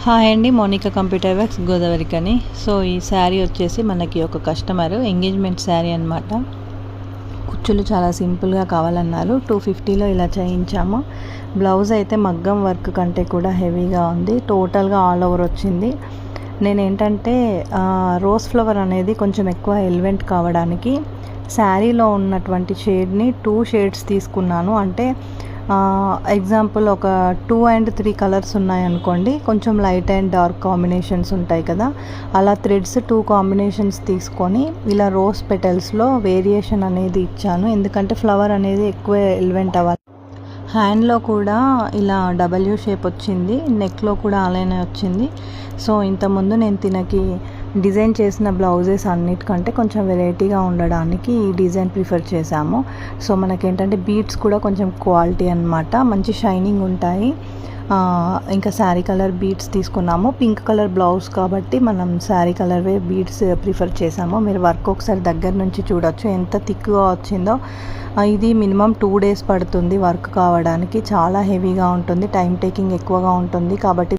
Hi అండి, Monica computer works గోదావరికని. So ఈ శారీ వచ్చేసి మనకి ఒక కస్టమర్ ఎంగేజ్మెంట్ శారీ అనమాట. కుచ్చులు చాలా సింపుల్గా కావాలన్నారు. 250లో ఇలా చేయించాము. బ్లౌజ్ అయితే మగ్గం వర్క్ కంటే కూడా హెవీగా ఉంది. టోటల్గా ఆల్ ఓవర్ వచ్చింది. నేనేంటంటే రోజ్ ఫ్లవర్ అనేది కొంచెం ఎక్కువ ఎలివెంట్ కావడానికి శారీలో ఉన్నటువంటి షేడ్ని 2 షేడ్స్ తీసుకున్నాను. అంటే ఎగ్జాంపుల్ ఒక 2 and 3 కలర్స్ ఉన్నాయనుకోండి, కొంచెం లైట్ అండ్ డార్క్ కాంబినేషన్స్ ఉంటాయి కదా, అలా థ్రెడ్స్ 2 కాంబినేషన్స్ తీసుకొని ఇలా రోజ్ పెటల్స్లో వేరియేషన్ అనేది ఇచ్చాను. ఎందుకంటే ఫ్లవర్ అనేది ఎక్కువ ఎలివెంట్ అవ్వాలి. హ్యాండ్లో కూడా ఇలా డబ్ల్యూ షేప్ వచ్చింది, నెక్లో కూడా అలానే వచ్చింది. సో ఇంతకుముందు నేను తినకి డిజైన్ చేసిన బ్లౌజెస్ అన్నిటికంటే కొంచెం వెరైటీగా ఉండడానికి ఈ డిజైన్ ప్రిఫర్ చేశాము. సో మనకేంటంటే బీడ్స్ కూడా కొంచెం క్వాలిటీ అన్నమాట, మంచి షైనింగ్ ఉంటాయి. ఇంకా శారీ కలర్ బీడ్స్ తీసుకున్నాము. పింక్ కలర్ బ్లౌజ్ కాబట్టి మనం శారీ కలర్వే బీడ్స్ ప్రిఫర్ చేసాము. మీరు వర్క్ ఒకసారి దగ్గర నుంచి చూడొచ్చు ఎంత థిక్గా వచ్చిందో. ఇది మినిమం 2 days పడుతుంది వర్క్ కావడానికి. చాలా హెవీగా ఉంటుంది, టైం టేకింగ్ ఎక్కువగా ఉంటుంది కాబట్టి